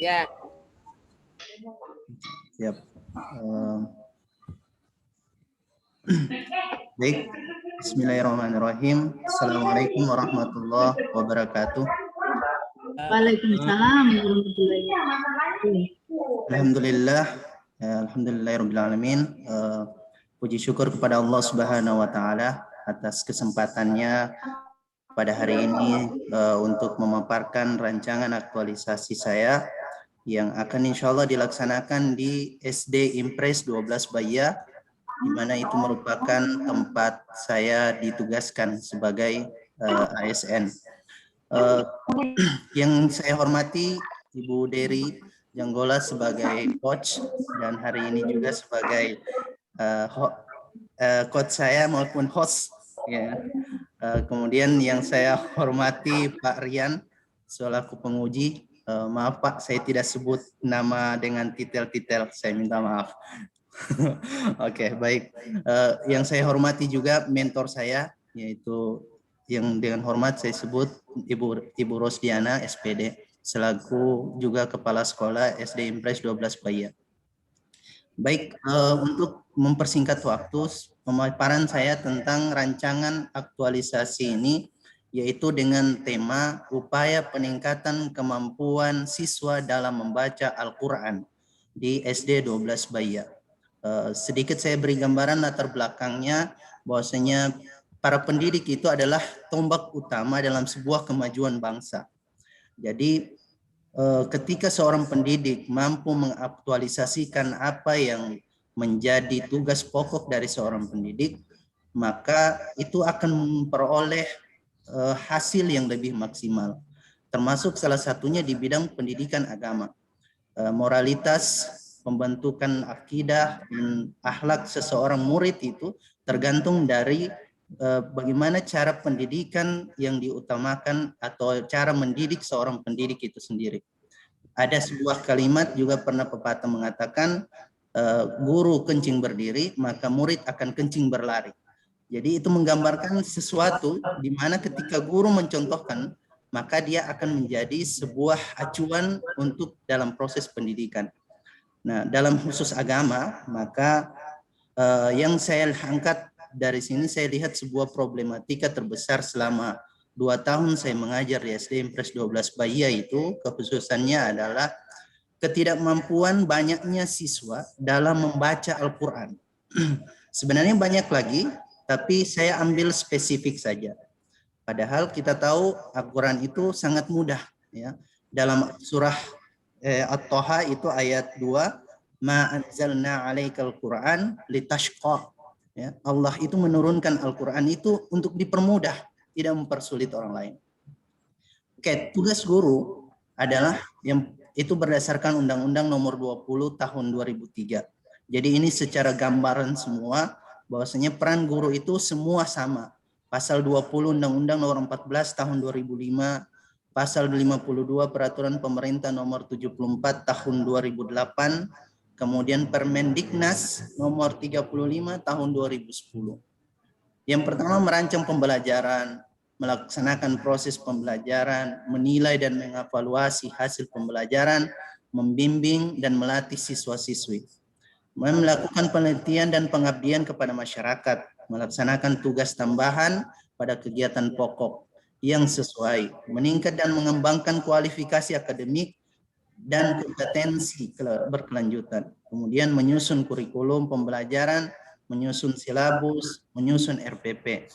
Ya. Siap. Baik. Bismillahirrahmanirrahim. Assalamualaikum warahmatullahi wabarakatuh. Waalaikumsalam warahmatullahi wabarakatuh. Alhamdulillah. Alhamdulillahirabbil alamin. Puji syukur kepada Allah Subhanahu wa taala atas kesempatannya pada hari ini untuk memaparkan rancangan aktualisasi saya yang akan insya Allah dilaksanakan di SD Impres 12 Baya, di mana itu merupakan tempat saya ditugaskan sebagai ASN. Yang saya hormati Ibu Dery Janggola sebagai coach dan hari ini juga sebagai coach saya maupun host. Ya. Kemudian yang saya hormati Pak Rian selaku penguji. Maaf Pak, saya tidak sebut nama dengan titel-titel, saya minta maaf. Oke, baik. Yang saya hormati juga mentor saya, yaitu yang dengan hormat saya sebut Ibu Rosdiana SPD, selaku juga Kepala Sekolah SD Impres 12 Baya. Baik, untuk mempersingkat waktu, pemaparan saya tentang rancangan aktualisasi ini yaitu dengan tema upaya peningkatan kemampuan siswa dalam membaca Al-Quran di SD 12 Baya. Sedikit saya beri gambaran latar belakangnya, bahwasanya para pendidik itu adalah tombak utama dalam sebuah kemajuan bangsa. Jadi ketika seorang pendidik mampu mengaktualisasikan apa yang menjadi tugas pokok dari seorang pendidik, maka itu akan memperoleh hasil yang lebih maksimal, termasuk salah satunya di bidang pendidikan agama. Moralitas, pembentukan akidah dan akhlak seseorang murid itu tergantung dari bagaimana cara pendidikan yang diutamakan atau cara mendidik seorang pendidik itu sendiri. Ada sebuah kalimat juga pernah pepatah mengatakan, guru kencing berdiri maka murid akan kencing berlari. Jadi itu menggambarkan sesuatu di mana ketika guru mencontohkan, maka dia akan menjadi sebuah acuan untuk dalam proses pendidikan. Nah, dalam khusus agama, maka yang saya angkat dari sini, saya lihat sebuah problematika terbesar selama 2 tahun saya mengajar di SD Impres 12 Baya itu, kekhususannya adalah ketidakmampuan banyaknya siswa dalam membaca Al-Quran. Sebenarnya banyak lagi, tapi saya ambil spesifik saja. Padahal kita tahu Al-Quran itu sangat mudah. Ya. Dalam surah At-Taha itu ayat 2, Ma anzalna alaikal Quran litashqa. Ya. Allah itu menurunkan Al-Quran itu untuk dipermudah, tidak mempersulit orang lain. Oke, tugas guru adalah yang itu berdasarkan Undang-Undang Nomor 20 Tahun 2003. Jadi ini secara gambaran semua, bahwasanya peran guru itu semua sama. Pasal 20 Undang-Undang Nomor 14 Tahun 2005, Pasal 52 Peraturan Pemerintah Nomor 74 Tahun 2008, kemudian Permendiknas Nomor 35 Tahun 2010. Yang pertama, merancang pembelajaran, melaksanakan proses pembelajaran, menilai dan mengevaluasi hasil pembelajaran, membimbing dan melatih siswa-siswi, melakukan penelitian dan pengabdian kepada masyarakat, melaksanakan tugas tambahan pada kegiatan pokok yang sesuai, meningkat dan mengembangkan kualifikasi akademik dan kompetensi berkelanjutan, kemudian menyusun kurikulum pembelajaran, menyusun silabus, menyusun RPP.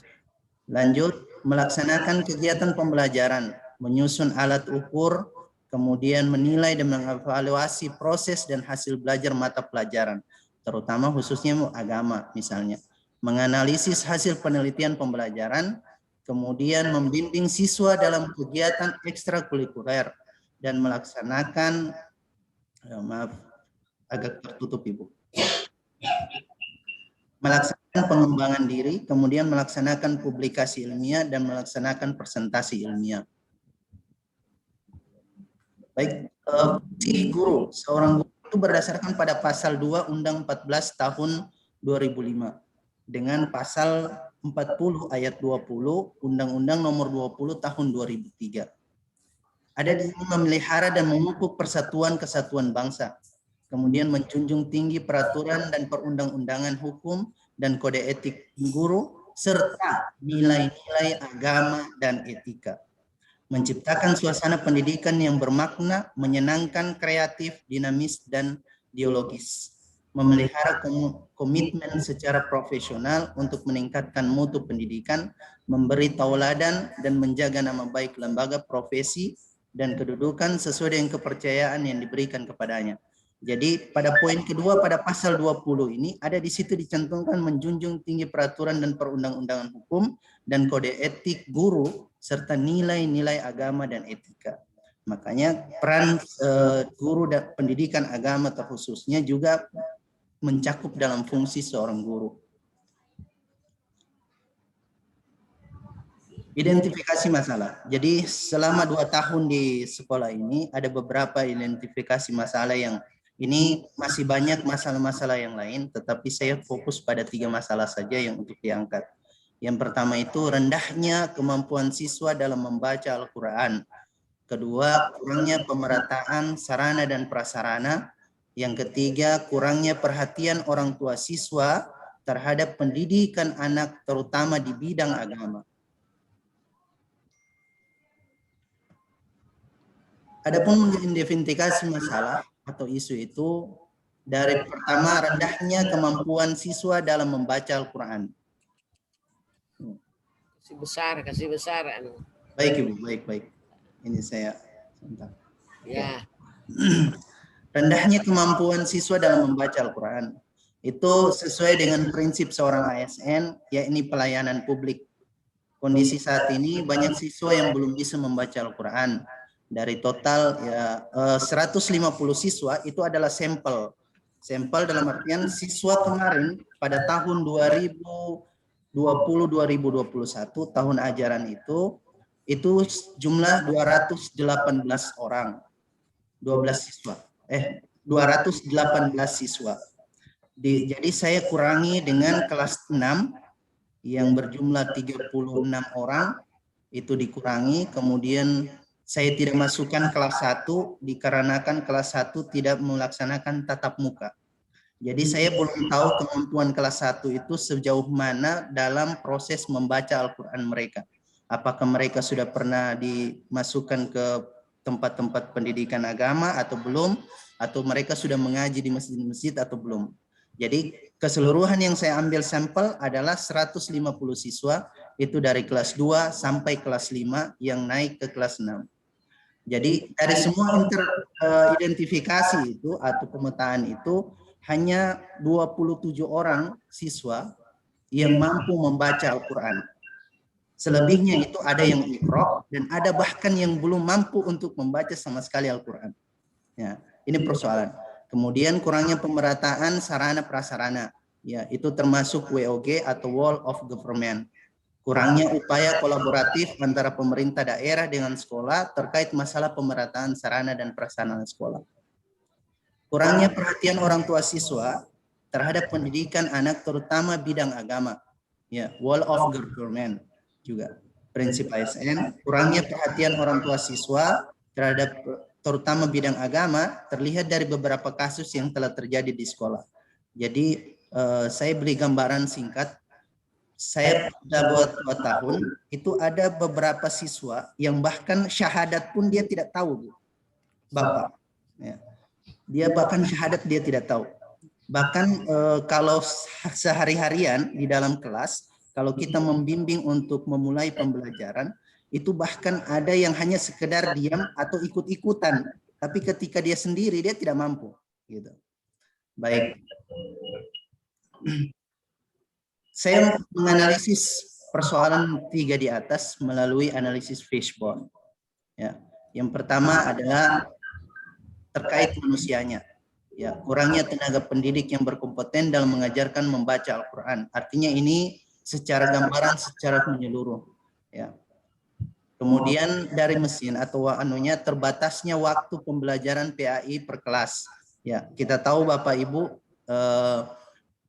Lanjut, melaksanakan kegiatan pembelajaran, menyusun alat ukur, kemudian menilai dan mengevaluasi proses dan hasil belajar mata pelajaran, terutama khususnya agama misalnya, menganalisis hasil penelitian pembelajaran, kemudian membimbing siswa dalam kegiatan ekstrakurikuler, dan melaksanakan, maaf agak tertutup Ibu, melaksanakan pengembangan diri, kemudian melaksanakan publikasi ilmiah dan melaksanakan presentasi ilmiah. Baik, guru, seorang guru itu berdasarkan pada pasal 2 Undang 14 tahun 2005 dengan pasal 40 ayat 20 Undang-Undang Nomor 20 tahun 2003. ada di sini memelihara dan memupuk persatuan kesatuan bangsa, kemudian menjunjung tinggi peraturan dan perundang-undangan hukum dan kode etik guru, serta nilai-nilai agama dan etika. Menciptakan suasana pendidikan yang bermakna, menyenangkan, kreatif, dinamis, dan dialogis. Memelihara komitmen secara profesional untuk meningkatkan mutu pendidikan, memberi tauladan, dan menjaga nama baik lembaga, profesi, dan kedudukan sesuai dengan kepercayaan yang diberikan kepadanya. Jadi pada poin kedua pada pasal 20 ini ada di situ dicantumkan menjunjung tinggi peraturan dan perundang-undangan hukum dan kode etik guru serta nilai-nilai agama dan etika. Makanya peran guru dan pendidikan agama terkhususnya juga mencakup dalam fungsi seorang guru. Identifikasi masalah. Jadi selama 2 tahun di sekolah ini ada beberapa identifikasi masalah yang ini masih banyak masalah-masalah yang lain, tetapi saya fokus pada 3 masalah saja yang untuk diangkat. Yang pertama itu rendahnya kemampuan siswa dalam membaca Al-Quran. Kedua, kurangnya pemerataan sarana dan prasarana. Yang ketiga, kurangnya perhatian orang tua siswa terhadap pendidikan anak terutama di bidang agama. Adapun identifikasi masalah atau isu itu dari pertama rendahnya kemampuan siswa dalam membaca Al-Quran. Kasih besar. Baik Ibu, baik. Ini saya sebentar. Ya. Rendahnya kemampuan siswa dalam membaca Al-Quran itu sesuai dengan prinsip seorang ASN, yakni pelayanan publik. Kondisi saat ini banyak siswa yang belum bisa membaca Al-Quran. Dari total ya 150 siswa itu adalah sampel. Sampel dalam artian siswa kemarin pada tahun 2020-2021 tahun ajaran itu jumlah 218 orang. 218 siswa. Jadi saya kurangi dengan kelas 6 yang berjumlah 36 orang itu dikurangi, kemudian saya tidak masukkan kelas 1 dikarenakan kelas 1 tidak melaksanakan tatap muka. Jadi saya belum tahu kemampuan kelas 1 itu sejauh mana dalam proses membaca Al-Quran mereka. Apakah mereka sudah pernah dimasukkan ke tempat-tempat pendidikan agama atau belum, atau mereka sudah mengaji di masjid-masjid atau belum. Jadi keseluruhan yang saya ambil sampel adalah 150 siswa, itu dari kelas 2 sampai kelas 5 yang naik ke kelas 6. Jadi dari semua identifikasi itu atau pemetaan itu hanya 27 orang siswa yang mampu membaca Al-Quran. Selebihnya itu ada yang iqra dan ada bahkan yang belum mampu untuk membaca sama sekali Al-Quran. Ya, ini persoalan. Kemudian kurangnya pemerataan sarana prasarana. Ya, itu termasuk WOG atau Wall of Government. Kurangnya upaya kolaboratif antara pemerintah daerah dengan sekolah terkait masalah pemerataan sarana dan prasarana sekolah. Kurangnya perhatian orang tua siswa terhadap pendidikan anak terutama bidang agama. Ya, Wall of Government juga. Prinsip ASN, kurangnya perhatian orang tua siswa terhadap terutama bidang agama terlihat dari beberapa kasus yang telah terjadi di sekolah. Jadi saya beri gambaran singkat. Saya sudah buat 2 tahun, itu ada beberapa siswa yang bahkan syahadat pun dia tidak tahu, Bu. Bapak. Ya. Dia bahkan syahadat dia tidak tahu. Bahkan kalau sehari-harian di dalam kelas, kalau kita membimbing untuk memulai pembelajaran, itu bahkan ada yang hanya sekedar diam atau ikut-ikutan. Tapi ketika dia sendiri, dia tidak mampu. Gitu. Baik. Saya menganalisis persoalan 3 di atas melalui analisis fishbone. Ya, yang pertama adalah terkait manusianya. Ya, kurangnya tenaga pendidik yang berkompeten dalam mengajarkan membaca Al-Quran. Artinya ini secara gambaran, secara menyeluruh. Ya. Kemudian dari mesin atau terbatasnya waktu pembelajaran PAI per kelas. Ya, kita tahu Bapak Ibu.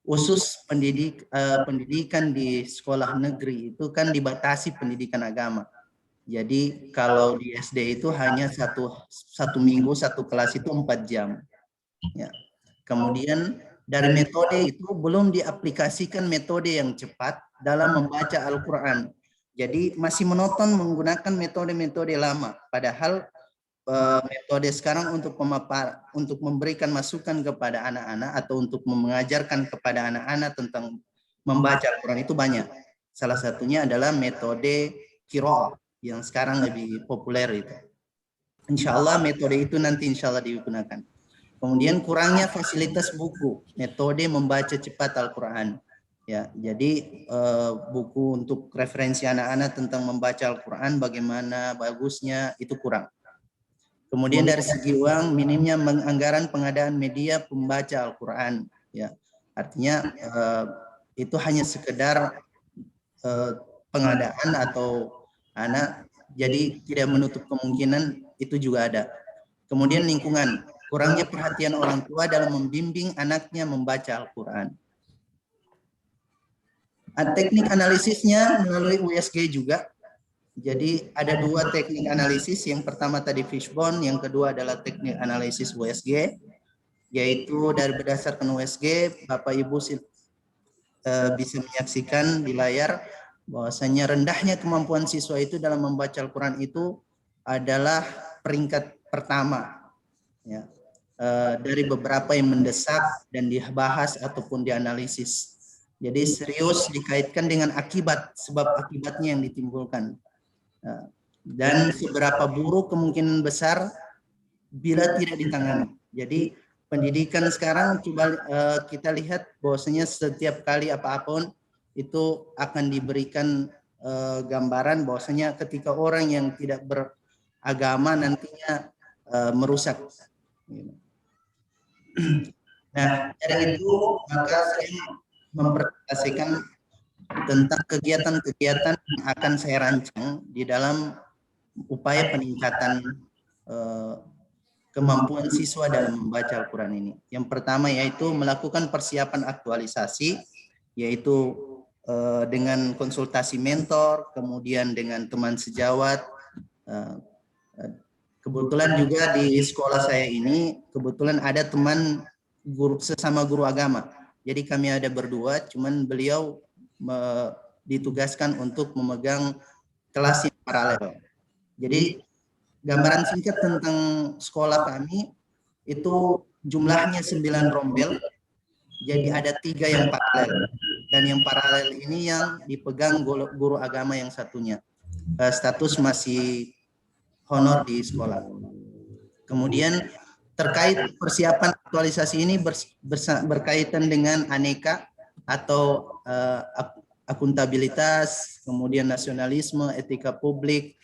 Usus pendidikan di sekolah negeri itu kan dibatasi pendidikan agama. Jadi kalau di SD itu hanya satu minggu satu kelas itu 4 jam. Ya. Kemudian dari metode itu belum diaplikasikan metode yang cepat dalam membaca Al-Quran. Jadi masih monoton menggunakan metode-metode lama. Padahal metode sekarang untuk untuk memberikan masukan kepada anak-anak atau untuk mengajarkan kepada anak-anak tentang membaca Al-Quran itu banyak. Salah satunya adalah metode qiraah yang sekarang lebih populer itu. Insya Allah metode itu nanti insya Allah digunakan. Kemudian kurangnya fasilitas buku, metode membaca cepat Al-Quran. Ya, jadi buku untuk referensi anak-anak tentang membaca Al-Quran, bagaimana bagusnya itu kurang. Kemudian dari segi uang, minimnya anggaran pengadaan media pembaca Al-Quran. Ya, artinya itu hanya sekedar pengadaan atau anak, jadi tidak menutup kemungkinan itu juga ada. Kemudian lingkungan, kurangnya perhatian orang tua dalam membimbing anaknya membaca Al-Quran. Teknik analisisnya melalui USG juga. Jadi ada 2 teknik analisis, yang pertama tadi fishbone, yang kedua adalah teknik analisis USG, yaitu dari berdasarkan USG, Bapak Ibu bisa menyaksikan di layar bahwasanya rendahnya kemampuan siswa itu dalam membaca Al-Quran itu adalah peringkat pertama. Ya. Dari beberapa yang mendesak dan dibahas ataupun dianalisis. Jadi serius dikaitkan dengan akibat, sebab akibatnya yang ditimbulkan. Dan seberapa buruk kemungkinan besar bila tidak ditangani. Jadi pendidikan sekarang coba kita lihat bahwasanya setiap kali apapun itu akan diberikan gambaran bahwasanya ketika orang yang tidak beragama nantinya merusak. Nah, dari itu maka saya mempresentasikan tentang kegiatan-kegiatan yang akan saya rancang di dalam upaya peningkatan kemampuan siswa dalam membaca Al-Quran ini. Yang pertama yaitu melakukan persiapan aktualisasi, yaitu dengan konsultasi mentor, kemudian dengan teman sejawat. Kebetulan juga di sekolah saya ini, kebetulan ada teman sesama guru agama. Jadi kami ada berdua, cuman beliau ditugaskan untuk memegang kelas yang paralel. Jadi gambaran singkat tentang sekolah kami itu jumlahnya 9 rombel, jadi ada 3 yang paralel, dan yang paralel ini yang dipegang guru agama yang satunya, status masih honor di sekolah. Kemudian terkait persiapan aktualisasi ini berkaitan dengan aneka atau akuntabilitas, kemudian nasionalisme, etika publik,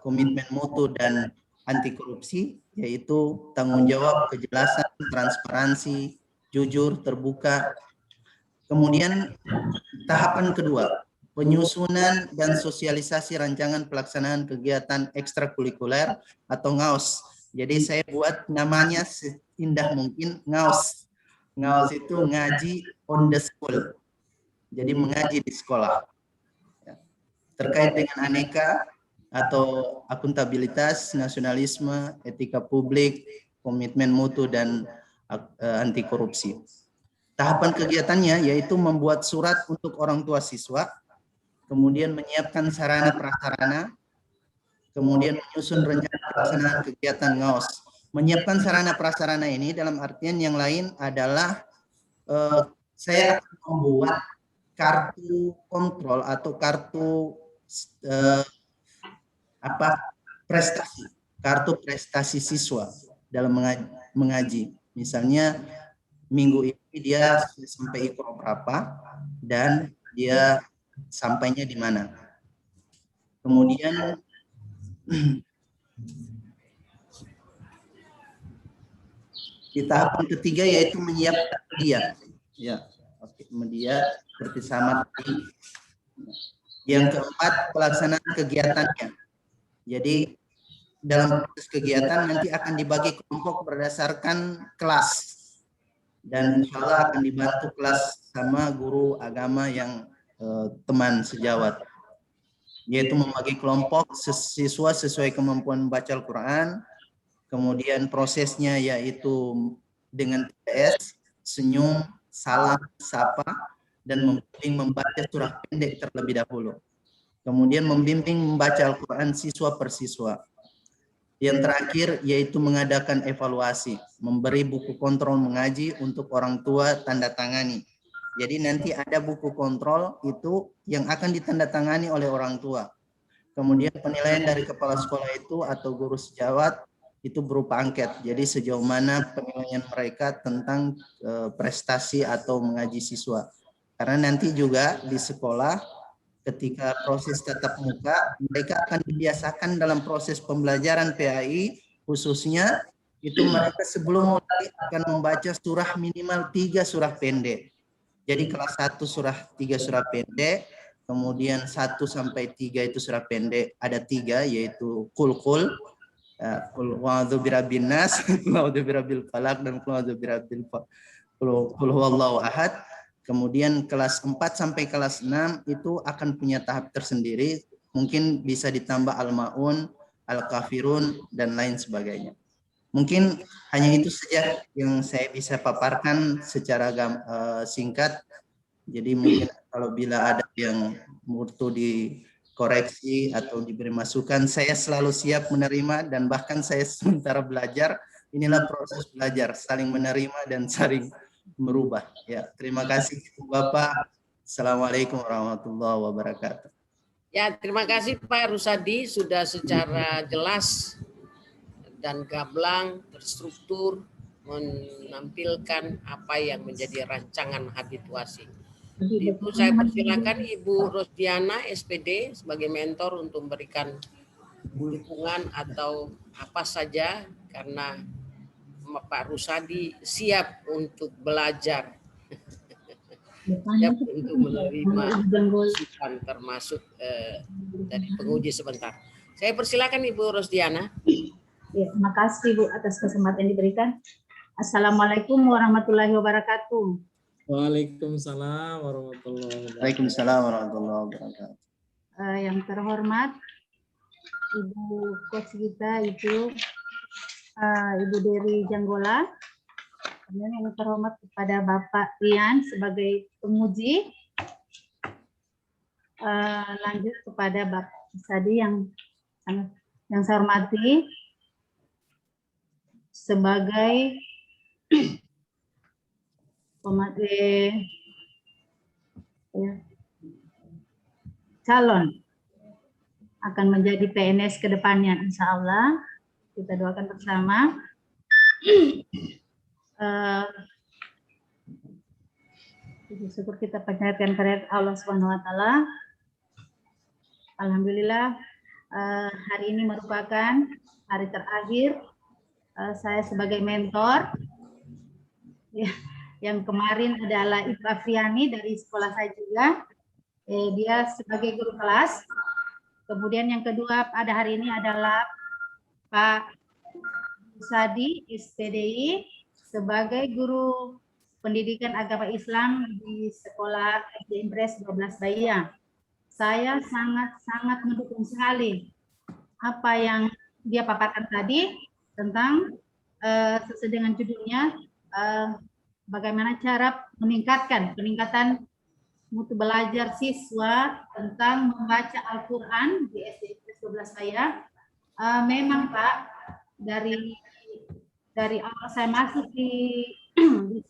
komitmen mutu dan anti korupsi, yaitu tanggung jawab, kejelasan, transparansi, jujur, terbuka. Kemudian tahapan kedua, penyusunan dan sosialisasi rancangan pelaksanaan kegiatan ekstrakurikuler atau NGAUS. Jadi saya buat namanya seindah mungkin NGAUS. NGAUS itu ngaji on the school. Jadi mengaji di sekolah. Terkait dengan aneka atau akuntabilitas, nasionalisme, etika publik, komitmen mutu, dan anti korupsi. Tahapan kegiatannya yaitu membuat surat untuk orang tua siswa, kemudian menyiapkan sarana prasarana, kemudian menyusun rencana pelaksanaan kegiatan NGAUS. Menyiapkan sarana prasarana ini dalam artian yang lain adalah saya akan membuat kartu kontrol atau kartu prestasi, kartu prestasi siswa dalam mengaji. Misalnya minggu ini dia sampai ikro berapa dan dia sampainya di mana. Kemudian di tahapan ketiga yaitu menyiapkan media. Ya, media seperti sama tadi. Yang keempat, pelaksanaan kegiatannya. Jadi dalam proses kegiatan nanti akan dibagi kelompok berdasarkan kelas. Dan insya Allah akan dibantu kelas sama guru agama yang teman sejawat. yaitu membagi kelompok siswa sesuai kemampuan membaca Al-Quran. Kemudian prosesnya yaitu dengan TPS, senyum, salam, sapa, dan membimbing membaca surah pendek terlebih dahulu. Kemudian membimbing membaca Al-Quran siswa per siswa. Yang terakhir yaitu mengadakan evaluasi, memberi buku kontrol mengaji untuk orang tua tanda tangani. Jadi nanti ada buku kontrol itu yang akan ditandatangani oleh orang tua. Kemudian penilaian dari kepala sekolah itu atau guru sejawat itu berupa angket. Jadi sejauh mana penilaian mereka tentang prestasi atau mengaji siswa. Karena nanti juga di sekolah ketika proses tatap muka, mereka akan dibiasakan dalam proses pembelajaran PAI, khususnya itu mereka sebelum mulai akan membaca surah minimal 3 surah pendek. Jadi kelas 1 surah 3 surah pendek, kemudian 1 sampai 3 itu surah pendek, ada 3 yaitu Qul wa'udzu birabbin nas, Qul a'udzu birabbil falaq, dan Qul a'udzu birabbil Qul huwallahu ahad. Kemudian kelas 4 sampai kelas 6 itu akan punya tahap tersendiri, mungkin bisa ditambah Al-Maun, Al-Kafirun, dan lain sebagainya. Mungkin hanya itu saja yang saya bisa paparkan secara singkat. Jadi mungkin kalau bila ada yang butuh dikoreksi atau diberi masukan, saya selalu siap menerima, dan bahkan saya sementara belajar, inilah proses belajar, saling menerima dan saling merubah. Ya, terima kasih Bapak. Assalamualaikum warahmatullahi wabarakatuh. Ya, terima kasih Pak Rusadi sudah secara jelas dan gamblang, terstruktur menampilkan apa yang menjadi rancangan habituasi. Itu saya persilakan Ibu Rosdiana SPD sebagai mentor untuk memberikan dukungan atau apa saja, karena Pak Rusadi siap untuk belajar, siap untuk menerima masukan termasuk dari penguji sebentar. Saya persilakan Ibu Rosdiana. Ya, terima kasih Bu atas kesempatan yang diberikan. Assalamualaikum warahmatullahi wabarakatuh. Waalaikumsalam warahmatullahi wabarakatuh. Waalaikumsalam warahmatullahi wabarakatuh. Yang terhormat Ibu Coach kita itu Ibu Dery Janggola. Kemudian yang terhormat kepada Bapak Rian sebagai penguji. Lanjut kepada Bapak Rusadi yang saya hormati sebagai calon akan menjadi PNS ke depannya, insya Allah. Kita doakan bersama. Syukur kita panjatkan kehadirat Allah Subhanahu wa taala. Alhamdulillah, hari ini merupakan hari terakhir saya sebagai mentor. Ya, yang kemarin adalah Ibu Afriani dari sekolah saya juga. Dia sebagai guru kelas. Kemudian yang kedua pada hari ini adalah Pak Rusadi SPDI sebagai guru pendidikan agama Islam di sekolah SD Impres 12 Baia. Saya sangat mendukung sekali apa yang dia paparkan tadi tentang sesuai dengan judulnya bagaimana cara peningkatan mutu belajar siswa tentang membaca Al-Quran di SD Impres 12 Baia. Memang Pak, dari awal saya masuk di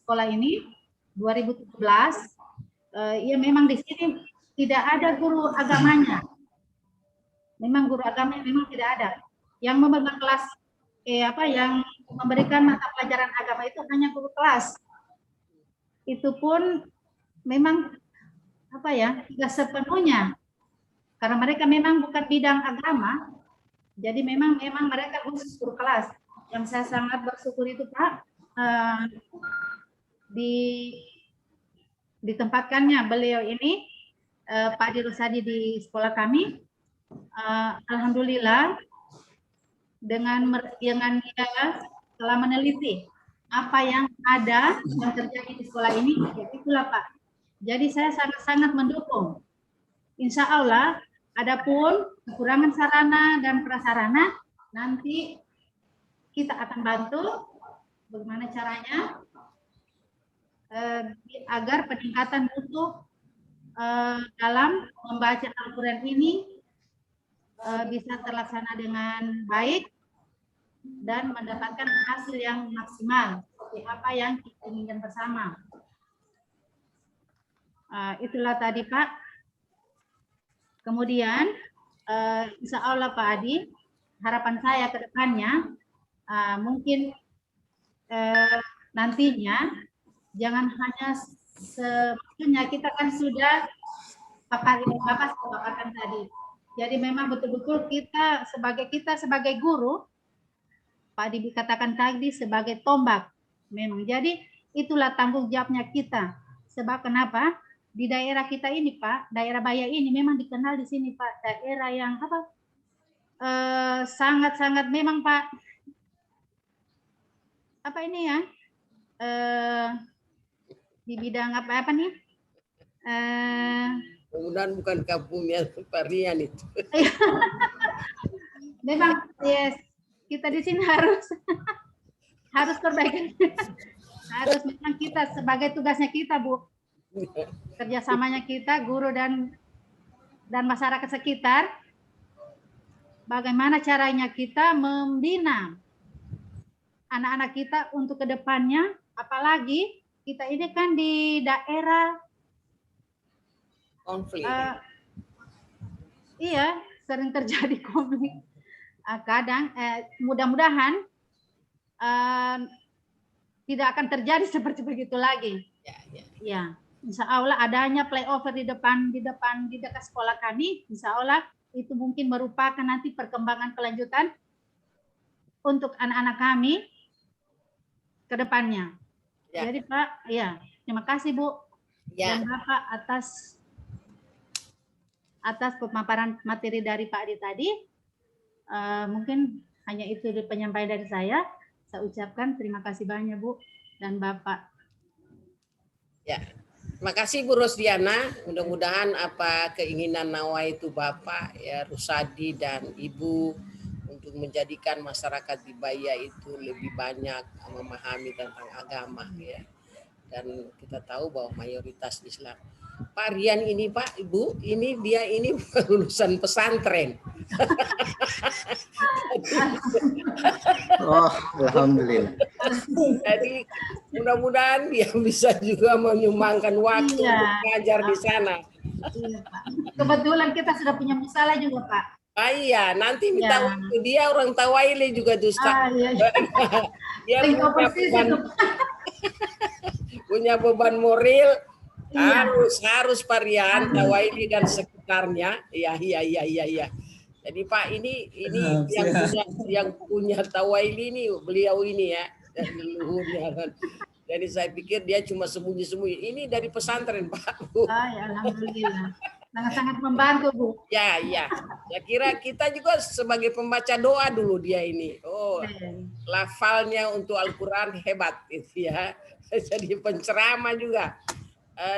sekolah ini 2017, ya memang di sini tidak ada guru agamanya. Memang guru agamanya memang tidak ada. Yang memberikan kelas yang memberikan mata pelajaran agama itu hanya guru kelas. Itu pun memang tidak sepenuhnya. Karena mereka memang bukan bidang agama. Jadi memang mereka khusus guru kelas. Yang saya sangat bersyukur itu Pak, ditempatkannya beliau ini Pak Dirusadi di sekolah kami. Alhamdulillah dengan dia telah meneliti apa yang ada yang terjadi di sekolah ini, ya itulah Pak. Jadi saya sangat mendukung. Insya Allah Adapun kekurangan sarana dan prasarana nanti kita akan bantu bagaimana caranya agar peningkatan mutu dalam membaca Al-Quran ini bisa terlaksana dengan baik dan mendapatkan hasil yang maksimal seperti apa yang kita inginkan bersama. Itulah tadi Pak. Kemudian, insya Allah Pak Adi, harapan saya ke depannya, mungkin nantinya jangan hanya sebetulnya kita kan sudah Bapak paparkan tadi. Jadi memang betul-betul kita sebagai guru, Pak Adi katakan tadi sebagai tombak. Memang jadi itulah tanggung jawabnya kita. Sebab kenapa? Di daerah kita ini Pak, daerah Baya ini memang dikenal di sini Pak, daerah yang sangat-sangat memang Pak, apa ini ya, di bidang apa nih? Kemudian bukan kampungnya Pak Rian itu. Memang yes, kita di sini harus perbaiki. Harus memang kita sebagai tugasnya kita Bu. Kerjasamanya kita guru dan masyarakat sekitar, bagaimana caranya kita membina anak-anak kita untuk kedepannya, apalagi kita ini kan di daerah Konflik. Iya, sering terjadi konflik. Kadang mudah-mudahan tidak akan terjadi seperti begitu lagi. Ya. Insya Allah adanya playover di dekat sekolah kami, insya Allah itu mungkin merupakan nanti perkembangan kelanjutan untuk anak-anak kami ke depannya. Ya. Jadi Pak, ya terima kasih Bu dan Bapak atas pemaparan materi dari Pak Adi tadi. Mungkin hanya itu penyampaian dari saya. Saya ucapkan terima kasih banyak Bu dan Bapak. Ya. Terima kasih Bu Rosdiana. Mudah-mudahan apa keinginan nawaitu Bapak ya Rusadi dan Ibu untuk menjadikan masyarakat di Baya itu lebih banyak memahami tentang agama ya. Dan kita tahu bahwa mayoritas Islam. Pak Rian ini Pak, Ibu, ini dia ini lulusan pesantren. Oh, alhamdulillah. Jadi mudah-mudahan dia bisa juga menyumbangkan waktu untuk mengajar di sana. Iya, Pak. Kebetulan kita sudah punya musalah juga Pak. Iya, nanti minta waktu dia orang Tawaili juga tuh. Iya. Dia punya beban moral. Harus Pak Rian, Tawaili dan sekitarnya. Iya. Jadi Pak ini yang punya Tawaili ini beliau ini ya dari leluhurnya kan. Jadi saya pikir dia cuma sembunyi-sembunyi. Ini dari pesantren Pak. Ya, alhamdulillah. Sangat-sangat membantu Bu. Ya. Saya kira kita juga sebagai pembaca doa dulu dia ini. Oh, lafalnya untuk Al-Quran hebat itu ya. Jadi penceramah juga.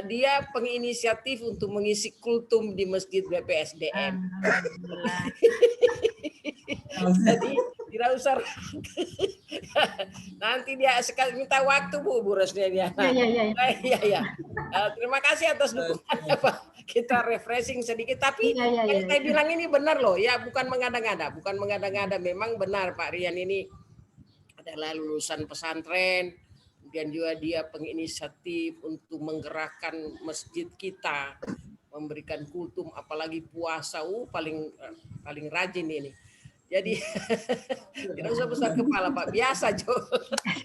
Dia penginisiatif untuk mengisi kultum di Masjid BPSDM. Jadi tidak usah nanti dia sekali minta waktu Bu Rosdiana. Iya. Terima kasih atas dukungannya Pak. Kita refreshing sedikit tapi yang saya bilang ini benar loh ya, bukan mengada-ngada, memang benar Pak Rian ini adalah lulusan pesantren. Kemudian juga dia penginisiatif untuk menggerakkan masjid kita, memberikan kultum, apalagi puasa, paling rajin ini. Jadi tidak usah besar kepala Pak, biasa Jo.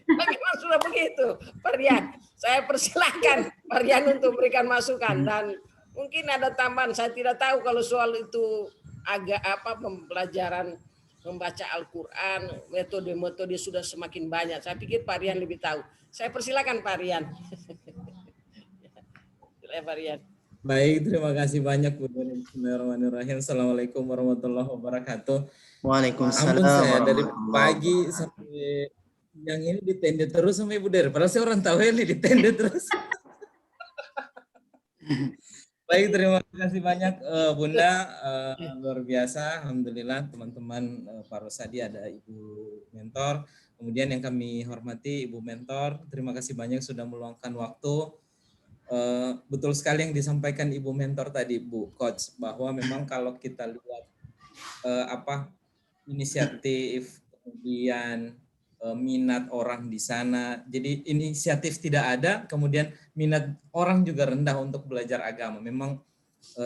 Memang sudah begitu, Pak Rian. Saya persilahkan Pak Rian untuk berikan masukan dan mungkin ada tambahan. Saya tidak tahu kalau soal itu agak pembelajaran membaca Al-Quran, metode-metode sudah semakin banyak. Saya pikir Pak Rian lebih tahu. Saya persilakan Pak Rian. Pak Rian. Baik, terima kasih banyak Bu. Bismillahirrahmanirrahim. Assalamualaikum warahmatullahi wabarakatuh. Waalaikumsalam. Ampun saya dari pagi sampai yang ini di tenda terus sama Ibu Der. Padahal saya orang tahu ini di tenda terus. Baik, terima kasih banyak Bunda, luar biasa. Alhamdulillah teman-teman Pak Rosadi ada Ibu Mentor. Kemudian yang kami hormati Ibu Mentor, terima kasih banyak sudah meluangkan waktu. Betul sekali yang disampaikan Ibu Mentor tadi, Bu Coach, bahwa memang kalau kita lihat inisiatif, kemudian minat orang di sana. Jadi inisiatif tidak ada, kemudian minat orang juga rendah untuk belajar agama. Memang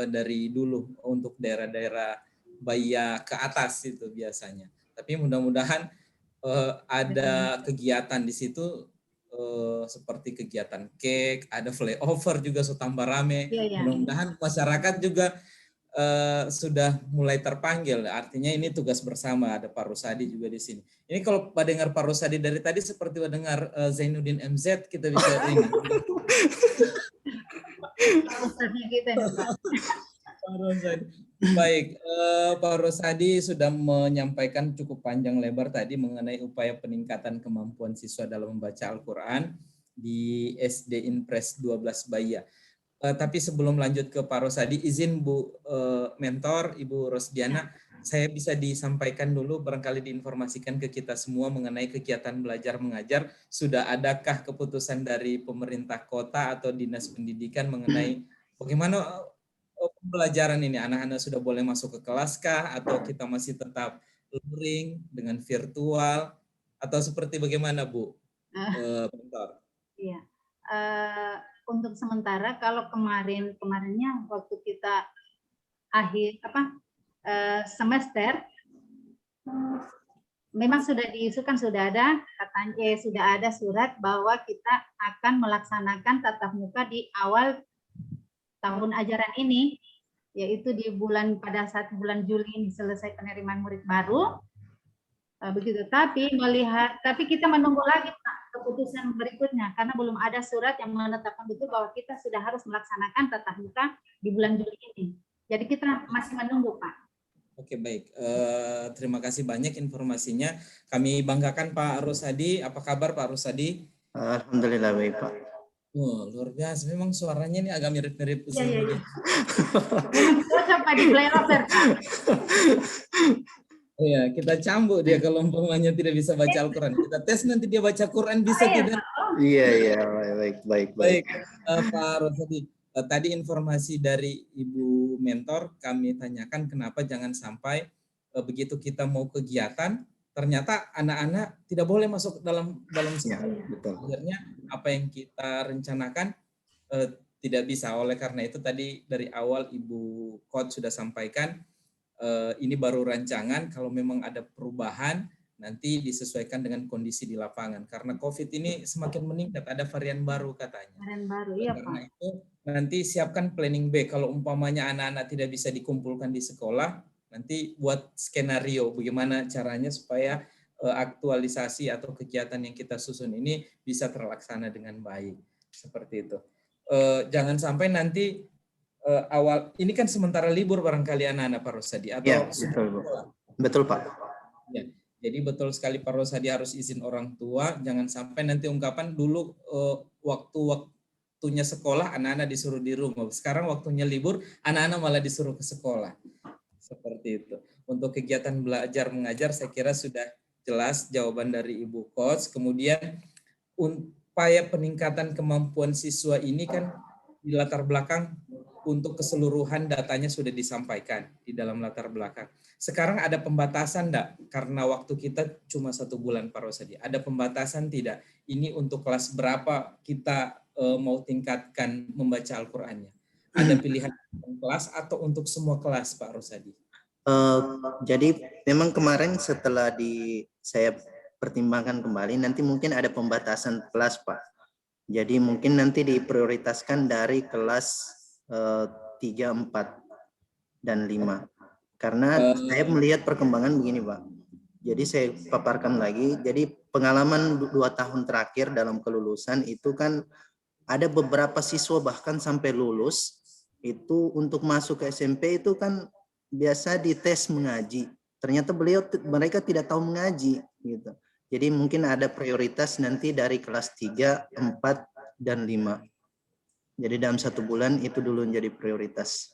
dari dulu untuk daerah-daerah Baya ke atas itu biasanya. Tapi mudah-mudahan ada kegiatan di situ seperti kegiatan cake, ada flyover juga tambah rame. Mudah-mudahan masyarakat juga sudah mulai terpanggil, artinya ini tugas bersama, ada Pak Rusadi juga di sini. Ini kalau Pak dengar Pak Rusadi dari tadi seperti Pak dengar Zainuddin MZ, kita bisa ini. Baik, Pak Rusadi sudah menyampaikan cukup panjang lebar tadi mengenai upaya peningkatan kemampuan siswa dalam membaca Al-Quran di SD Impres 12 Baya. Tapi sebelum lanjut ke Pak Rosadi, izin Bu Mentor, Ibu Rosdiana, saya bisa disampaikan dulu, barangkali diinformasikan ke kita semua mengenai kegiatan belajar mengajar. Sudah adakah keputusan dari pemerintah kota atau dinas pendidikan mengenai bagaimana pembelajaran ini? Anak-anak sudah boleh masuk ke kelas kah? Atau kita masih tetap luring dengan virtual? Atau seperti bagaimana Bu Mentor? Iya. Untuk sementara kalau kemarinnya waktu kita akhir semester memang sudah diisukan, sudah ada katanya sudah ada surat bahwa kita akan melaksanakan tatap muka di awal tahun ajaran ini, yaitu di pada saat bulan Juli ini selesai penerimaan murid baru. Begitu. Tapi kita menunggu lagi Pak keputusan berikutnya karena belum ada surat yang menetapkan betul bahwa kita sudah harus melaksanakan tatap muka di bulan Juli ini. Jadi kita masih menunggu Pak. Oke, baik. Terima kasih banyak informasinya. Kami banggakan Pak Rusadi. Apa kabar Pak Rusadi? Alhamdulillah baik Pak. Oh, luar biasa. Memang suaranya ini agak mirip-mirip Iya. Memang cocok Pak di flyover Pak. Iya, kita cambuk dia kalau umpamanya tidak bisa baca Al-Quran. Kita tes nanti dia baca Quran bisa tidak? Iya, baik. Baik, Pak Rosadi. Tadi informasi dari Ibu Mentor kami tanyakan kenapa jangan sampai begitu kita mau kegiatan ternyata anak-anak tidak boleh masuk dalam sekolah. Ya, betul. Akhirnya apa yang kita rencanakan tidak bisa. Oleh karena itu tadi dari awal Ibu Coach sudah sampaikan ini baru rancangan, kalau memang ada perubahan nanti disesuaikan dengan kondisi di lapangan karena COVID ini semakin meningkat, ada varian baru katanya. Varian baru, iya Pak. Karena itu nanti siapkan planning B kalau umpamanya anak-anak tidak bisa dikumpulkan di sekolah, nanti buat skenario bagaimana caranya supaya aktualisasi atau kegiatan yang kita susun ini bisa terlaksana dengan baik. Seperti itu. Jangan sampai nanti awal ini kan sementara libur barangkali anak-anak Pak Rosadi atau ya, betul Pak. Ya, jadi betul sekali Pak Rosadi harus izin orang tua, jangan sampai nanti ungkapan dulu waktunya sekolah anak-anak disuruh di rumah, sekarang waktunya libur anak-anak malah disuruh ke sekolah. Seperti itu. Untuk kegiatan belajar mengajar saya kira sudah jelas jawaban dari Ibu Coach. Kemudian upaya peningkatan kemampuan siswa ini kan di latar belakang untuk keseluruhan datanya sudah disampaikan di dalam latar belakang. Sekarang ada pembatasan enggak? Karena waktu kita cuma 1 bulan Pak Rosadi. Ada pembatasan tidak? Ini untuk kelas berapa kita mau tingkatkan membaca Al-Qur'annya? Ada pilihan kelas atau untuk semua kelas Pak Rosadi? Jadi memang kemarin setelah saya pertimbangkan kembali, nanti mungkin ada pembatasan kelas Pak. Jadi mungkin nanti diprioritaskan dari kelas 3, 4, dan 5. Karena saya melihat perkembangan begini Pak. Jadi saya paparkan lagi, jadi pengalaman 2 tahun terakhir dalam kelulusan itu kan ada beberapa siswa bahkan sampai lulus, itu untuk masuk ke SMP itu kan biasa dites mengaji. Ternyata mereka tidak tahu mengaji gitu. Jadi mungkin ada prioritas nanti dari kelas 3, 4, dan 5. Jadi dalam 1 bulan itu dulu menjadi prioritas.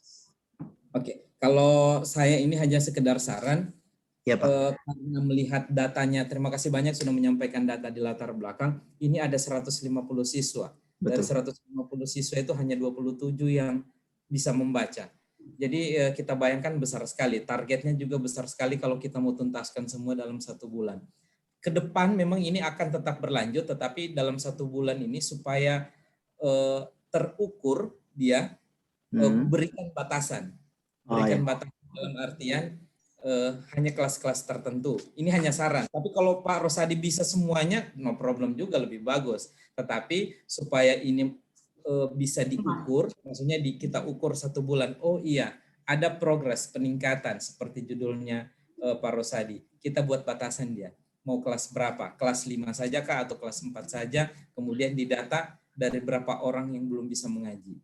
Oke, kalau saya ini hanya sekedar saran, Ya, Pak. karena melihat datanya, terima kasih banyak sudah menyampaikan data di latar belakang, ini ada 150 siswa. Dari 150 siswa itu hanya 27 yang bisa membaca. Jadi kita bayangkan besar sekali, targetnya juga besar sekali kalau kita mau tuntaskan semua dalam 1 bulan. Ke depan memang ini akan tetap berlanjut, tetapi dalam 1 bulan ini supaya terukur dia, berikan batasan. Berikan batasan dalam artian hanya kelas-kelas tertentu. Ini hanya saran. Tapi kalau Pak Rosadi bisa semuanya, no problem juga, lebih bagus. Tetapi supaya ini bisa diukur, maksudnya kita ukur 1 bulan. Oh iya, ada progres peningkatan seperti judulnya Pak Rosadi. Kita buat batasan dia. Mau kelas berapa? Kelas 5 saja kah atau kelas 4 saja? Kemudian didata dari berapa orang yang belum bisa mengaji.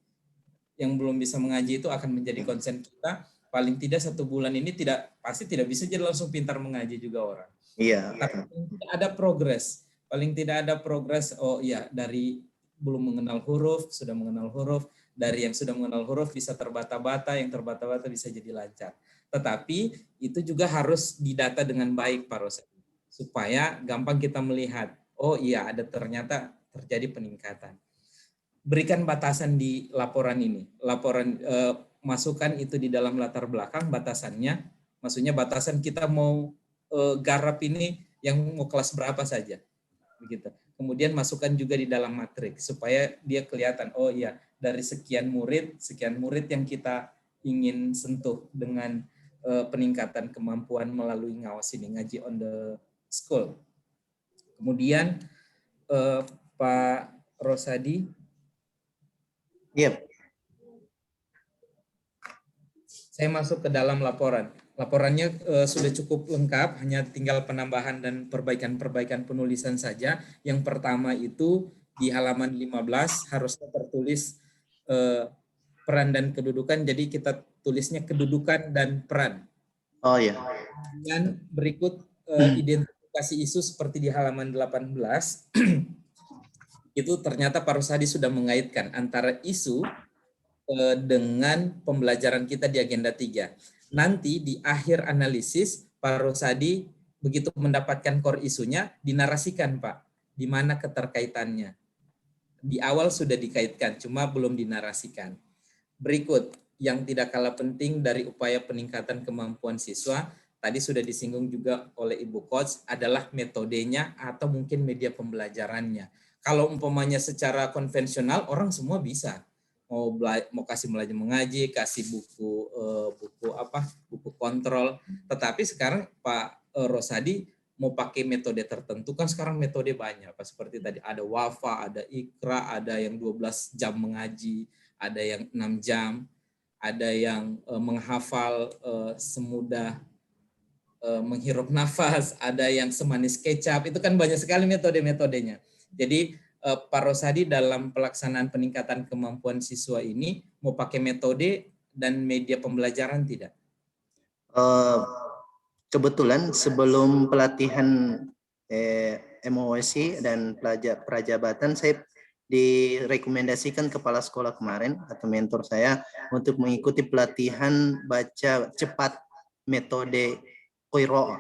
Yang belum bisa mengaji itu akan menjadi konsen kita. Paling tidak 1 bulan ini pasti tidak bisa jadi langsung pintar mengaji juga orang. Iya. Tapi tidak ada progres. Paling tidak ada progres. Oh iya, dari belum mengenal huruf sudah mengenal huruf. Dari yang sudah mengenal huruf bisa terbata-bata, yang terbata-bata bisa jadi lancar. Tetapi itu juga harus didata dengan baik, Pak Rosadi, supaya gampang kita melihat. Oh iya, ada ternyata terjadi peningkatan. Berikan batasan di laporan ini. Laporan masukkan itu di dalam latar belakang batasannya. Maksudnya batasan kita mau garap ini yang mau kelas berapa saja. Begitu. Kemudian masukkan juga di dalam matriks supaya dia kelihatan, oh iya, dari sekian murid yang kita ingin sentuh dengan peningkatan kemampuan melalui ngawas ini, ngaji on the school. Kemudian Pak Rosadi. Yep. Saya masuk ke dalam laporan. Laporannya sudah cukup lengkap, hanya tinggal penambahan dan perbaikan-perbaikan penulisan saja. Yang pertama itu di halaman 15 harusnya tertulis peran dan kedudukan, jadi kita tulisnya kedudukan dan peran. Oh ya. Dan berikut identifikasi isu seperti di halaman 18. Itu ternyata Pak Rosadi sudah mengaitkan antara isu dengan pembelajaran kita di agenda 3. Nanti di akhir analisis, Pak Rosadi begitu mendapatkan core isunya, dinarasikan Pak, di mana keterkaitannya. Di awal sudah dikaitkan, cuma belum dinarasikan. Berikut, yang tidak kalah penting dari upaya peningkatan kemampuan siswa, tadi sudah disinggung juga oleh Ibu Coach, adalah metodenya atau mungkin media pembelajarannya. Kalau umpamanya secara konvensional, orang semua bisa. Mau kasih belajar mengaji, kasih buku kontrol. Tetapi sekarang Pak Rosadi mau pakai metode tertentu, kan sekarang metode banyak. Seperti tadi ada Wafa, ada Ikra, ada yang 12 jam mengaji, ada yang 6 jam, ada yang menghafal semudah menghirup nafas, ada yang semanis kecap. Itu kan banyak sekali metode-metodenya. Jadi Pak Rosadi dalam pelaksanaan peningkatan kemampuan siswa ini mau pakai metode dan media pembelajaran tidak? Kebetulan sebelum pelatihan MOSI dan prajabatan, saya direkomendasikan kepala sekolah kemarin atau mentor saya untuk mengikuti pelatihan baca cepat metode Qiraah.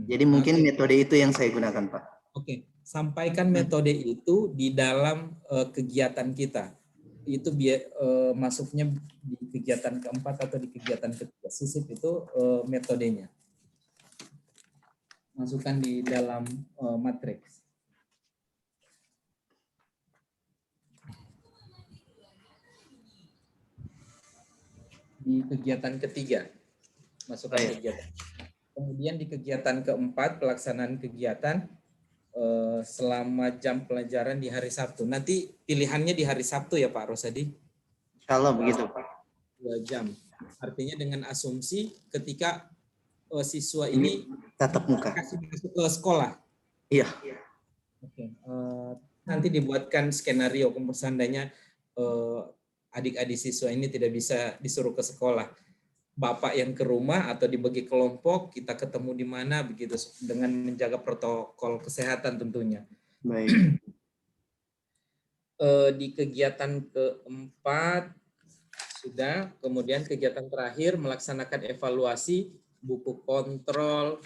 Jadi mungkin metode itu yang saya gunakan, Pak. Oke. Sampaikan metode itu di dalam kegiatan kita. Itu masuknya di kegiatan keempat atau di kegiatan ketiga. Sisip itu metodenya. Masukkan di dalam matriks. Di kegiatan ketiga. Masukkan kegiatan. Kemudian di kegiatan keempat, pelaksanaan kegiatan selama jam pelajaran di hari Sabtu. Nanti pilihannya di hari Sabtu ya Pak Rosadi? Insya Allah begitu Pak. 2 jam. Artinya dengan asumsi ketika siswa ini tatap muka kasih masuk ke sekolah. Iya. Oke. Nanti dibuatkan skenario seandainya adik-adik siswa ini tidak bisa disuruh ke sekolah. Bapak yang ke rumah atau dibagi kelompok, kita ketemu di mana begitu dengan menjaga protokol kesehatan tentunya. Baik. di kegiatan keempat sudah, kemudian kegiatan terakhir melaksanakan evaluasi, buku kontrol,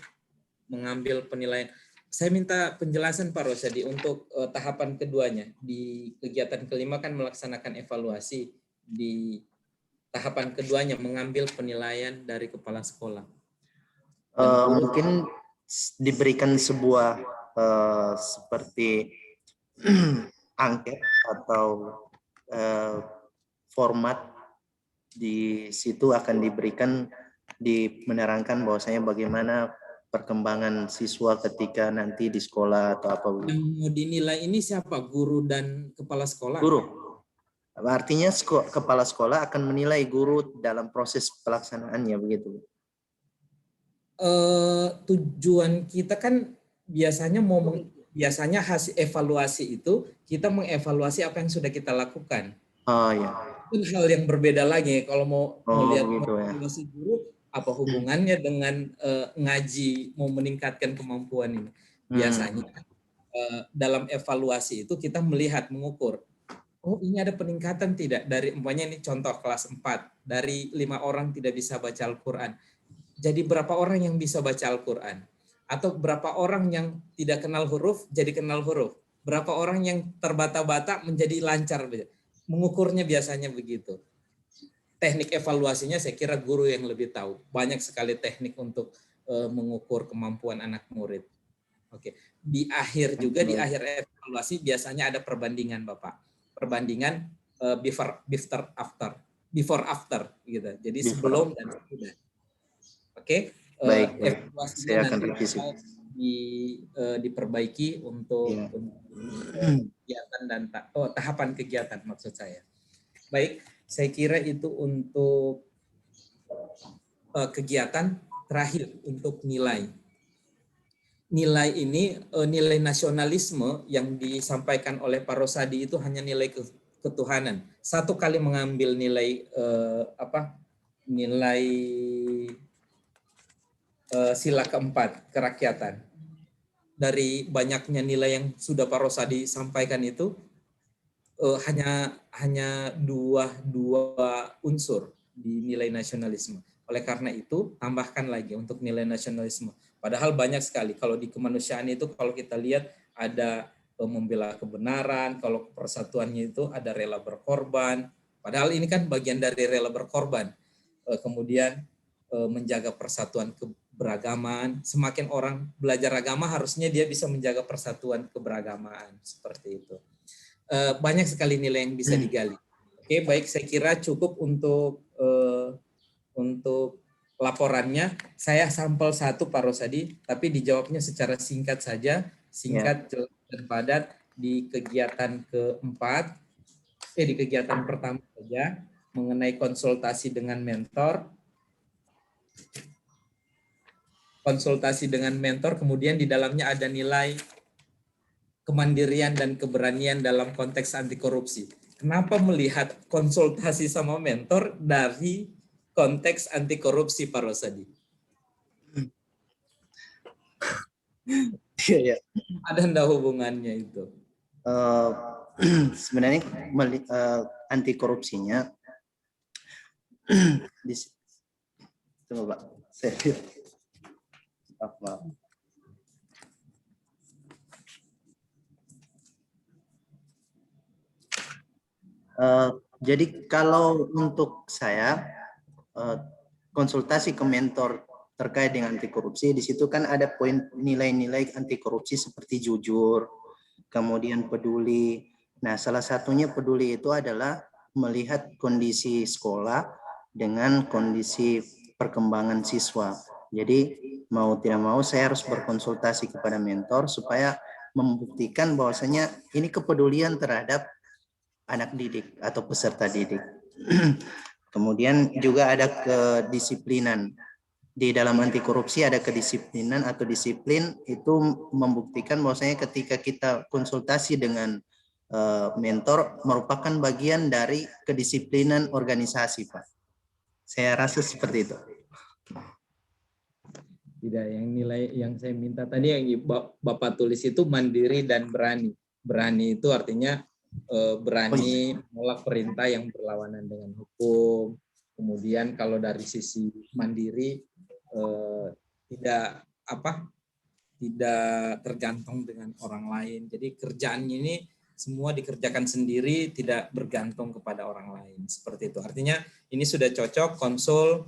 mengambil penilaian. Saya minta penjelasan Pak Rosadi untuk tahapan keduanya. Di kegiatan kelima kan melaksanakan evaluasi, di tahapan keduanya mengambil penilaian dari kepala sekolah. Mungkin diberikan sebuah seperti angket atau format, di situ akan diberikan, menerangkan bahwasanya bagaimana perkembangan siswa ketika nanti di sekolah atau apa. Yang mau dinilai ini siapa? Guru dan kepala sekolah? Guru. Artinya kepala sekolah akan menilai guru dalam proses pelaksanaannya, begitu. Tujuan kita kan biasanya hasil evaluasi itu kita mengevaluasi apa yang sudah kita lakukan. Oh ya. Itu hal yang berbeda lagi kalau mau melihat gitu, evaluasi guru, apa hubungannya dengan ngaji mau meningkatkan kemampuan ini. Biasanya dalam evaluasi itu kita melihat, mengukur, oh ini ada peningkatan tidak, dari umpamanya ini contoh kelas 4, dari 5 orang tidak bisa baca Al-Quran, jadi berapa orang yang bisa baca Al-Quran, atau berapa orang yang tidak kenal huruf jadi kenal huruf, berapa orang yang terbata-bata menjadi lancar. Mengukurnya biasanya begitu. Teknik evaluasinya saya kira guru yang lebih tahu. Banyak sekali teknik untuk mengukur kemampuan anak murid. Oke. Di akhir juga, di akhir evaluasi biasanya ada perbandingan Bapak. Perbandingan before after gitu. Jadi sebelum dan sesudah. Oke. Baik. Evaluasinya Saya akan nanti revisi. Diperbaiki untuk kegiatan dan tahapan kegiatan maksud saya. Baik, saya kira itu untuk kegiatan. Terakhir untuk nilai. Nilai ini nilai nasionalisme yang disampaikan oleh Pak Rosadi itu hanya nilai ketuhanan. Satu kali mengambil nilai nilai sila keempat kerakyatan. Dari banyaknya nilai yang sudah Pak Rosadi sampaikan itu hanya dua unsur di nilai nasionalisme. Oleh karena itu tambahkan lagi untuk nilai nasionalisme. Padahal banyak sekali. Kalau di kemanusiaan itu kalau kita lihat ada membela kebenaran, kalau persatuannya itu ada rela berkorban. Padahal ini kan bagian dari rela berkorban. Kemudian menjaga persatuan keberagaman. Semakin orang belajar agama harusnya dia bisa menjaga persatuan keberagamaan seperti itu. Banyak sekali nilai yang bisa digali. Oke, baik, saya kira cukup untuk laporannya. Saya sampel satu Pak Rosadi, tapi dijawabnya secara singkat saja, singkat dan padat di kegiatan keempat. Di kegiatan pertama saja mengenai konsultasi dengan mentor. Konsultasi dengan mentor, kemudian di dalamnya ada nilai kemandirian dan keberanian dalam konteks anti korupsi. Kenapa melihat konsultasi sama mentor dari konteks anti korupsi Pak Rosadi? Iya. Ada enggak hubungannya itu? Sebenarnya anti korupsinya coba Pak, saya maaf. Jadi kalau untuk saya konsultasi ke mentor terkait dengan anti korupsi, di situ kan ada poin nilai-nilai anti korupsi seperti jujur, kemudian peduli. Nah, salah satunya peduli itu adalah melihat kondisi sekolah dengan kondisi perkembangan siswa. Jadi mau tidak mau saya harus berkonsultasi kepada mentor supaya membuktikan bahwasanya ini kepedulian terhadap anak didik atau peserta didik. Kemudian juga ada kedisiplinan. Di dalam anti korupsi ada kedisiplinan atau disiplin, itu membuktikan bahwasanya ketika kita konsultasi dengan mentor merupakan bagian dari kedisiplinan organisasi, Pak. Saya rasa seperti itu. Tidak, yang nilai yang saya minta tadi yang Bapak tulis itu mandiri dan berani. Berani itu artinya berani menolak perintah yang berlawanan dengan hukum. Kemudian kalau dari sisi mandiri tidak tergantung dengan orang lain. Jadi kerjaannya ini semua dikerjakan sendiri, tidak bergantung kepada orang lain. Seperti itu. Artinya ini sudah cocok, Konsul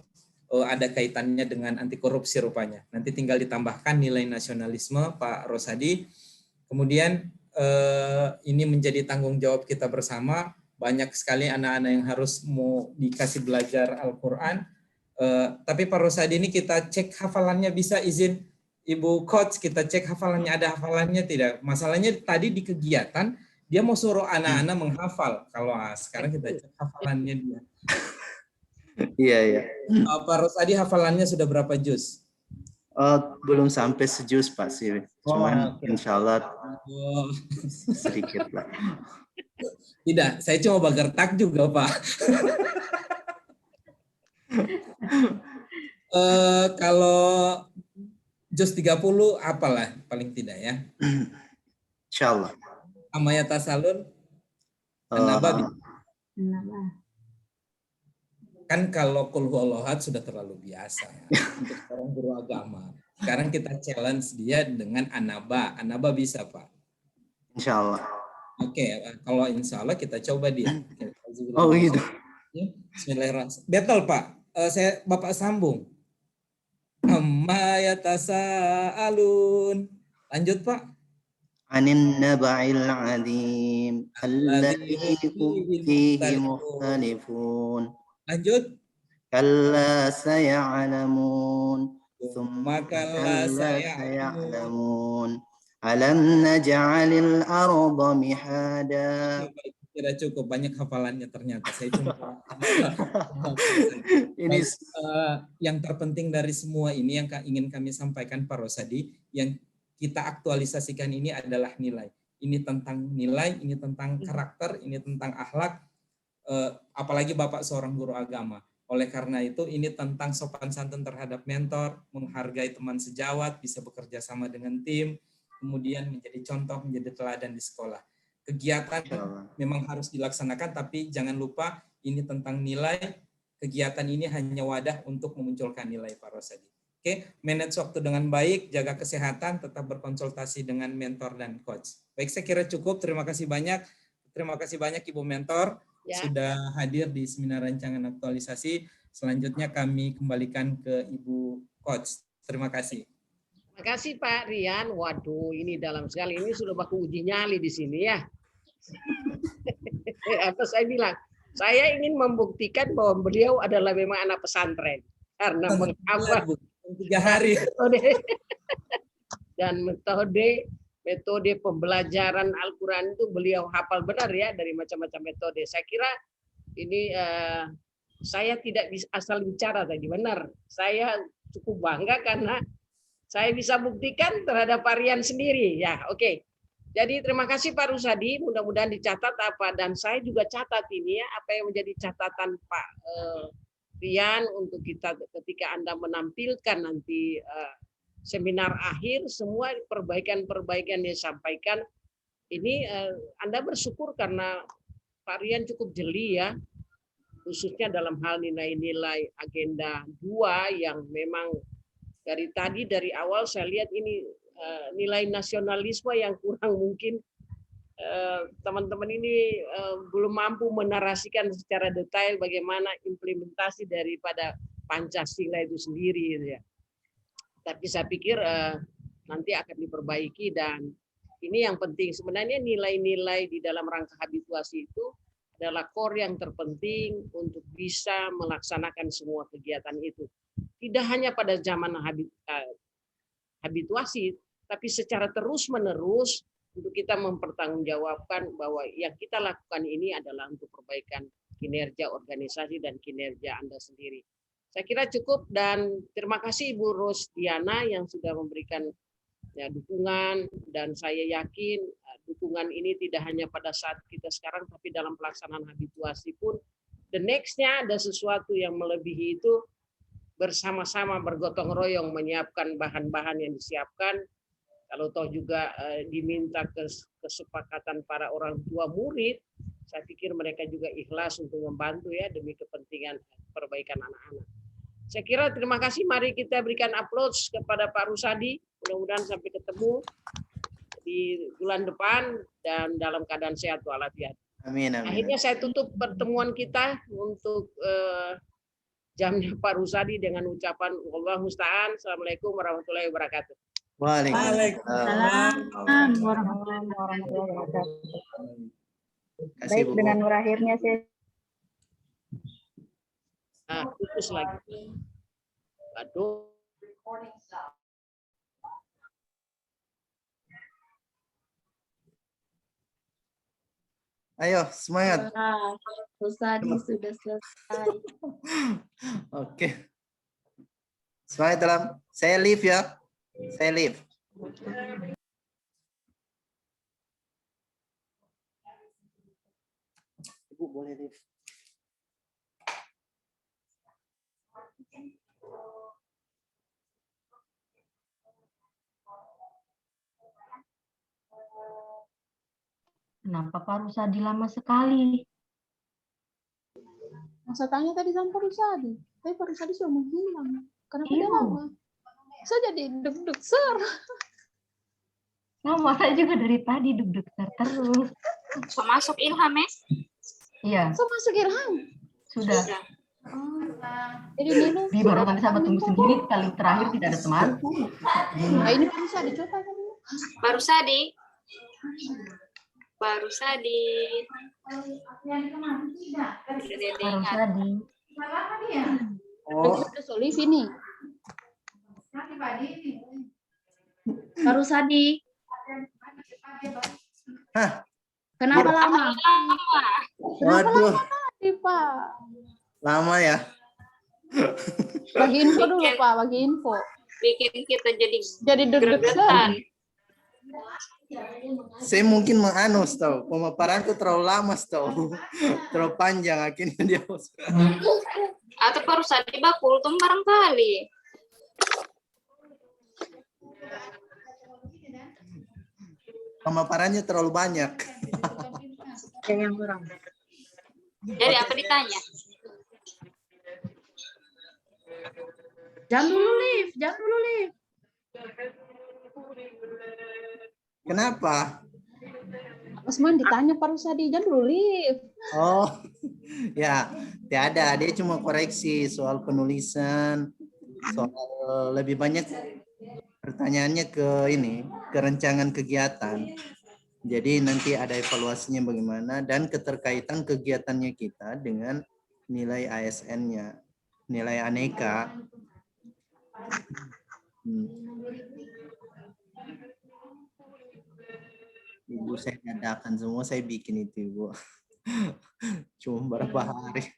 ada kaitannya dengan anti korupsi rupanya. Nanti tinggal ditambahkan nilai nasionalisme, Pak Rosadi. Kemudian ini menjadi tanggung jawab kita bersama. Banyak sekali anak-anak yang harus mau dikasih belajar Al-Quran. Tapi Pak Rosadi ini kita cek hafalannya, bisa izin Ibu Coach, kita cek hafalannya, ada hafalannya tidak. Masalahnya tadi di kegiatan, dia mau suruh anak-anak menghafal. Kalau sekarang kita cek hafalannya dia. Iya. Pak Rosadi hafalannya sudah berapa juz? Belum sampai sejuz Pak sih. Cuman insya Allah sedikit Pak. Tidak, saya cuma bagertak juga Pak. Kalau juz 30 apalah paling tidak ya? Insya Allah. Amaya tasalun, An-Naba. Kan kalau Qul Huwallahu Ahad sudah terlalu biasa untuk orang guru agama. Sekarang kita challenge dia dengan An-Naba. An-Naba bisa Pak? Insya Allah. Oke, kalau insya Allah kita coba dia. Oh gitu. Bismillahirrahmanirrahim. Betul Pak. Bapak sambung. Amma yatasaalun. Lanjut Pak. Anin naba'il azim alladzi hum fihi mukhtalifun. Lanjut. Kalla saya'lamun. Tsumma kalla saya'lamun. Alam naj'alil arda mihada. Tidak cukup, banyak hafalannya ternyata. Saya cuma ini yang terpenting dari semua ini yang ingin kami sampaikan Pak Rosadi, yang kita aktualisasikan ini adalah nilai. Ini tentang nilai, ini tentang karakter, ini tentang akhlak. Apalagi Bapak seorang guru agama. Oleh karena itu ini tentang sopan santun terhadap mentor, menghargai teman sejawat, bisa bekerja sama dengan tim, kemudian menjadi contoh, menjadi teladan di sekolah. Kegiatan memang harus dilaksanakan, tapi jangan lupa ini tentang nilai. Kegiatan ini hanya wadah untuk memunculkan nilai Pak Rosadi. Oke, manage waktu dengan baik, jaga kesehatan, tetap berkonsultasi dengan mentor dan coach. Baik, saya kira cukup. Terima kasih banyak. Terima kasih banyak Ibu Mentor. Sudah hadir di seminar rancangan aktualisasi. Selanjutnya kami kembalikan ke Ibu Coach. Terima kasih. Terima kasih Pak Rian. Waduh, ini dalam sekali. Ini sudah baku uji nyali di sini ya. Apa saya bilang? Saya ingin membuktikan bahwa beliau adalah memang anak pesantren karena menghafal 3 hari. Dan metode pembelajaran Al-Quran itu beliau hafal benar ya, dari macam-macam metode. Saya kira ini saya tidak bisa asal bicara tadi, benar. Saya cukup bangga karena saya bisa buktikan terhadap Rian sendiri. Ya, oke. Jadi terima kasih Pak Rusadi, mudah-mudahan dicatat apa, dan saya juga catat ini ya, apa yang menjadi catatan Pak Rian untuk kita ketika Anda menampilkan nanti seminar akhir, semua perbaikan-perbaikan yang disampaikan ini Anda bersyukur karena Pak Rian cukup jeli ya, khususnya dalam hal nilai-nilai agenda 2 yang memang dari awal saya lihat ini nilai nasionalisme yang kurang mungkin teman-teman ini belum mampu menarasikan secara detail bagaimana implementasi daripada Pancasila itu sendiri gitu ya. Tapi saya pikir nanti akan diperbaiki, dan ini yang penting. Sebenarnya nilai-nilai di dalam rangka habituasi itu adalah core yang terpenting untuk bisa melaksanakan semua kegiatan itu. Tidak hanya pada zaman habituasi, tapi secara terus-menerus untuk kita mempertanggungjawabkan bahwa yang kita lakukan ini adalah untuk perbaikan kinerja organisasi dan kinerja Anda sendiri. Saya kira cukup, dan terima kasih Ibu Rosdiana yang sudah memberikan ya, dukungan, dan saya yakin dukungan ini tidak hanya pada saat kita sekarang, tapi dalam pelaksanaan habituasi pun the next-nya ada sesuatu yang melebihi itu, bersama-sama bergotong royong menyiapkan bahan-bahan yang disiapkan, Kalau toh juga diminta kesepakatan para orang tua murid, saya pikir mereka juga ikhlas untuk membantu ya demi kepentingan perbaikan anak-anak. Saya kira terima kasih. Mari kita berikan applause kepada Pak Rusadi. Mudah-mudahan sampai ketemu di bulan depan dan dalam keadaan sehat walafiat. Amin, amin. Akhirnya saya tutup pertemuan kita untuk jamnya Pak Rusadi dengan ucapan Wallahu musta'an. Assalamualaikum warahmatullahi wabarakatuh. Waalaikumsalam warahmatullahi wabarakatuh. Baik, dengan berakhirnya saya putus lagi. Aduh. Ayo, semangat. Rusadi sudah selesai. Oke. Semangat dalam. Saya live ya. Saya live. Ibu boleh live. Kenapa Pak Rusadi lama sekali? Saya tanya tadi sama Pak Rusadi, tapi Pak Rusadi sudah menghilang. Kenapa dia lama? Saya jadi deg-deg ser. Sama saya juga dari tadi deg-deg terus. So masuk Ilham ya? Iya. So masuk Irham? Sudah. Jadi Nino. Baru nanti saya tunggu sendiri, kali terakhir tidak ada teman. Nah, ini Pak Rusadi, coba kan. Pak Rusadi. Pak Rusadi. Pak Rusadi. Oh, Ada Solif ini. Pak Rusadi. hah, Kenapa lama? waduh, Tadi Pak. lama ya. Bagi info dulu Pak, bagi info. Bikin kita jadi Jadi deg-deg ser. gregetan. Saya mungkin menganus tahu, pemaparanku terlalu lama tahu, terlalu panjang akhirnya dia. Atau Pak Rusadi bakul tuh barangkali. Pemaparannya terlalu banyak. Jadi apa ditanya? Jangan dulu live. Kenapa? Mas Man ditanya Pak Rusadi, jangan dulu live. Oh, ya, tidak ada. Dia cuma koreksi soal penulisan, soal lebih banyak pertanyaannya ke ini, ke rancangan kegiatan. Jadi nanti ada evaluasinya bagaimana dan keterkaitan kegiatannya kita dengan nilai ASN-nya, nilai aneka. Ibu saya adakan semua, saya bikin itu Ibu. Cuma berapa hari.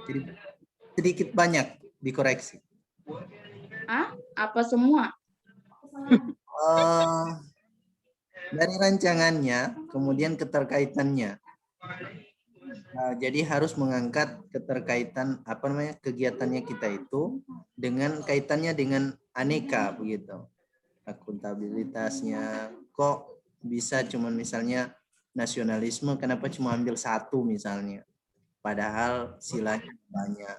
Jadi sedikit banyak dikoreksi. Apa semua? Dari rancangannya, kemudian keterkaitannya. Jadi harus mengangkat keterkaitan kegiatannya kita itu dengan kaitannya dengan aneka begitu. Akuntabilitasnya kok bisa cuma misalnya nasionalisme, kenapa cuma ambil satu misalnya, padahal silanya banyak.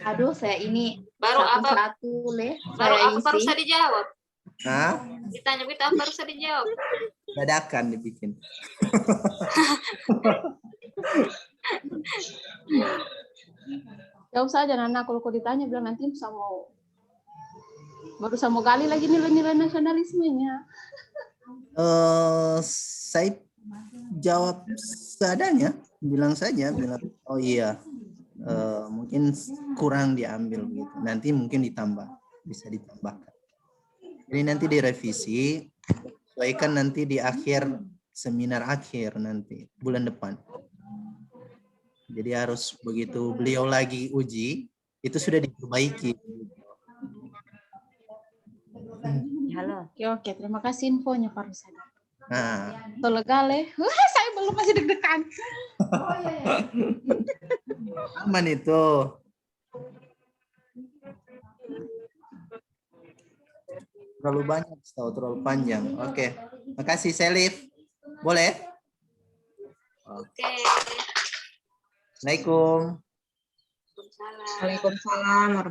Aduh, saya ini baru satu le. Baru apa baru bisa dijawab? Hah? Ditanya kita apa harus dijawab? Dadakan dibikin. Jauh saja Nana, kalau ditanya bilang nanti baru sama gali lagi nilai-nilai nasionalismenya. Saya jawab seadanya, bilang oh iya, mungkin kurang diambil gitu. Nanti mungkin bisa ditambahkan. Jadi nanti direvisi, sesuaikan nanti di akhir seminar akhir nanti bulan depan. Jadi harus begitu beliau lagi uji, itu sudah diperbaiki. Halo. Oke, terima kasih infonya Pak Rusadi. Nah, Tolegale. Wah, saya lu masih deg-degan. Aman itu. Terlalu banyak, terlalu panjang. Oke. Makasih Selif. Boleh? Oke. Assalamualaikum. Waalaikumsalam.